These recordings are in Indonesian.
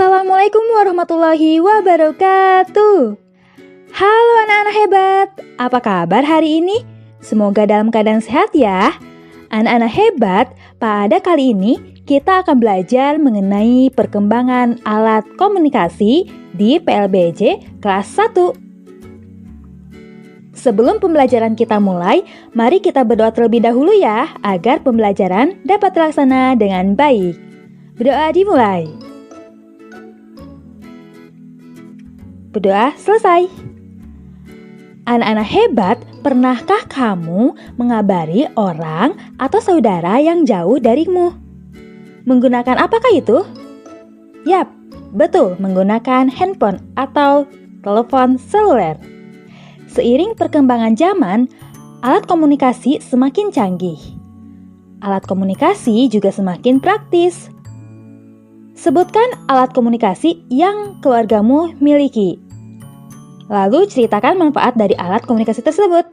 Assalamualaikum warahmatullahi wabarakatuh. Halo anak-anak hebat, apa kabar hari ini? Semoga dalam keadaan sehat ya. Anak-anak hebat, pada kali ini kita akan belajar mengenai perkembangan alat komunikasi di PLBJ kelas 1. Sebelum pembelajaran kita mulai, mari kita berdoa terlebih dahulu ya, agar pembelajaran dapat terlaksana dengan baik. Berdoa dimulai. Berdoa selesai. Anak-anak hebat, pernahkah kamu mengabari orang atau saudara yang jauh darimu? Menggunakan apakah itu? Yap, betul, menggunakan handphone atau telepon seluler. Seiring perkembangan zaman, alat komunikasi semakin canggih. Alat komunikasi juga semakin praktis. Sebutkan alat komunikasi yang keluargamu miliki. Lalu ceritakan manfaat dari alat komunikasi tersebut.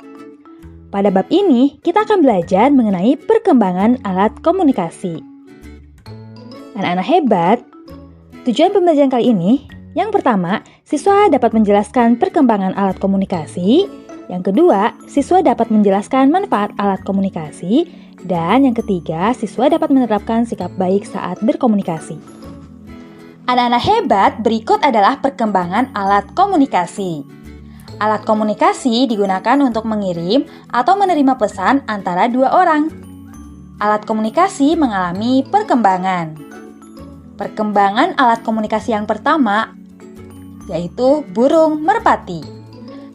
Pada bab ini, kita akan belajar mengenai perkembangan alat komunikasi. Anak-anak hebat, tujuan pembelajaran kali ini, yang pertama, siswa dapat menjelaskan perkembangan alat komunikasi. Yang kedua, siswa dapat menjelaskan manfaat alat komunikasi. Dan yang ketiga, siswa dapat menerapkan sikap baik saat berkomunikasi. Anak-anak hebat, berikut adalah perkembangan alat komunikasi. Alat komunikasi digunakan untuk mengirim atau menerima pesan antara dua orang. Alat komunikasi mengalami perkembangan. Perkembangan alat komunikasi yang pertama yaitu burung merpati.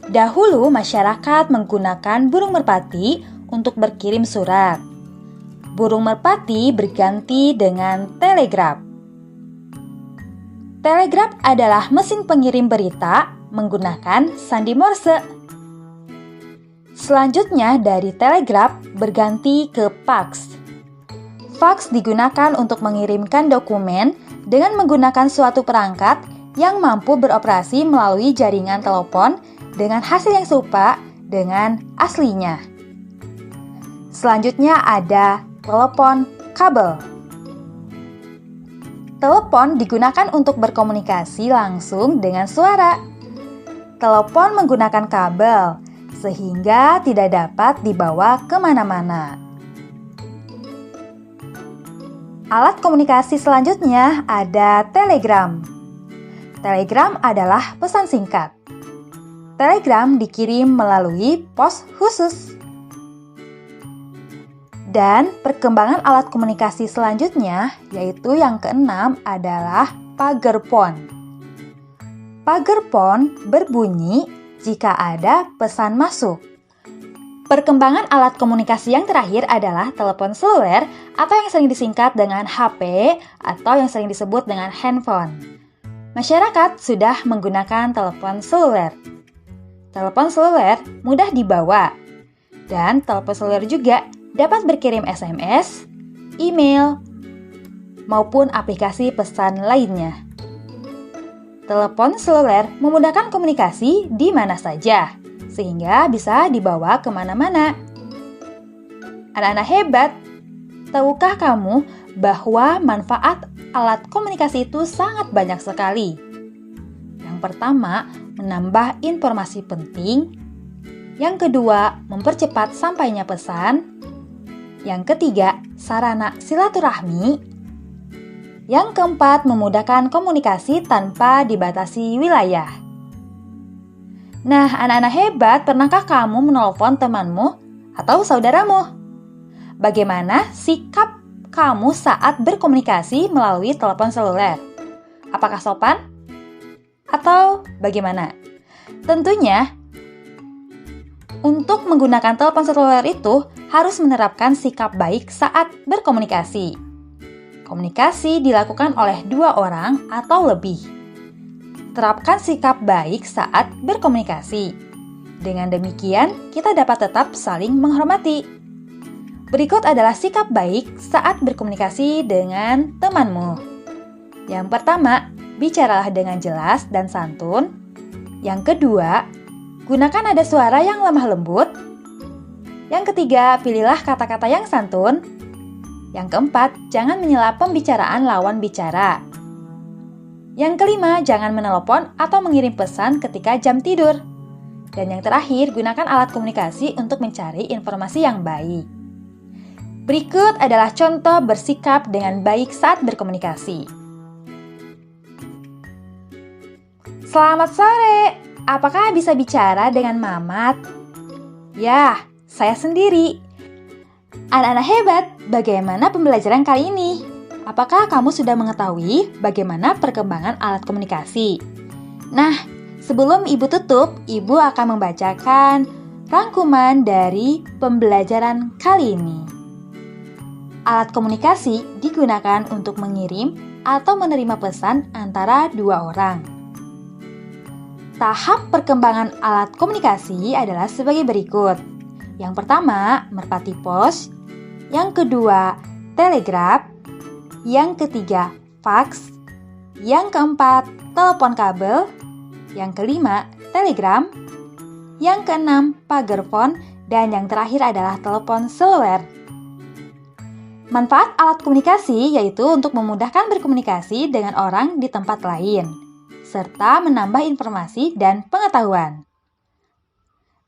Dahulu masyarakat menggunakan burung merpati untuk berkirim surat. Burung merpati berganti dengan telegraf. Telegraf adalah mesin pengirim berita menggunakan sandi Morse. Selanjutnya dari telegraf berganti ke fax. Fax digunakan untuk mengirimkan dokumen dengan menggunakan suatu perangkat yang mampu beroperasi melalui jaringan telepon dengan hasil yang serupa dengan aslinya. Selanjutnya ada telepon kabel. Telepon digunakan untuk berkomunikasi langsung dengan suara. Telepon menggunakan kabel, sehingga tidak dapat dibawa kemana-mana. Alat komunikasi selanjutnya ada telegram. Telegram adalah pesan singkat. Telegram dikirim melalui pos khusus. Dan perkembangan alat komunikasi selanjutnya, yaitu yang keenam adalah pagerphone. Pagerphone berbunyi jika ada pesan masuk. Perkembangan alat komunikasi yang terakhir adalah telepon seluler atau yang sering disingkat dengan HP atau yang sering disebut dengan handphone. Masyarakat sudah menggunakan telepon seluler. Telepon seluler mudah dibawa dan telepon seluler juga dapat berkirim SMS, email, maupun aplikasi pesan lainnya. Telepon seluler memudahkan komunikasi di mana saja, sehingga bisa dibawa kemana-mana. Anak-anak hebat, tahukah kamu bahwa manfaat alat komunikasi itu sangat banyak sekali? Yang pertama, menambah informasi penting. Yang kedua, mempercepat sampainya pesan. Yang ketiga, sarana silaturahmi. Yang keempat, memudahkan komunikasi tanpa dibatasi wilayah. Nah, anak-anak hebat, pernahkah kamu menelpon temanmu atau saudaramu? Bagaimana sikap kamu saat berkomunikasi melalui telepon seluler? Apakah sopan? Atau bagaimana? Tentunya, untuk menggunakan telepon seluler itu harus menerapkan sikap baik saat berkomunikasi. Komunikasi dilakukan oleh dua orang atau lebih. Terapkan sikap baik saat berkomunikasi. Dengan demikian, kita dapat tetap saling menghormati. Berikut adalah sikap baik saat berkomunikasi dengan temanmu. Yang pertama, bicaralah dengan jelas dan santun. Yang kedua, gunakan nada suara yang lemah lembut. Yang ketiga, pilihlah kata-kata yang santun. Yang keempat, jangan menyela pembicaraan lawan bicara. Yang kelima, jangan menelepon atau mengirim pesan ketika jam tidur. Dan yang terakhir, gunakan alat komunikasi untuk mencari informasi yang baik. Berikut adalah contoh bersikap dengan baik saat berkomunikasi. Selamat sore, apakah bisa bicara dengan Mamat? Ya, saya sendiri. Anak-anak hebat, bagaimana pembelajaran kali ini? Apakah kamu sudah mengetahui bagaimana perkembangan alat komunikasi? Nah, sebelum Ibu tutup, Ibu akan membacakan rangkuman dari pembelajaran kali ini. Alat komunikasi digunakan untuk mengirim atau menerima pesan antara dua orang. Tahap perkembangan alat komunikasi adalah sebagai berikut. Yang pertama, merpati pos. Yang kedua, telegraf. Yang ketiga, fax. Yang keempat, telepon kabel. Yang kelima, telegram. Yang keenam, pagerphone. Dan yang terakhir adalah telepon seluler. Manfaat alat komunikasi yaitu untuk memudahkan berkomunikasi dengan orang di tempat lain, serta menambah informasi dan pengetahuan.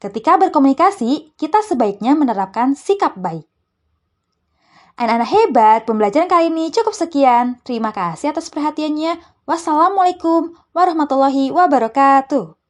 Ketika berkomunikasi, kita sebaiknya menerapkan sikap baik. Anak-anak hebat, pembelajaran kali ini cukup sekian. Terima kasih atas perhatiannya. Wassalamualaikum warahmatullahi wabarakatuh.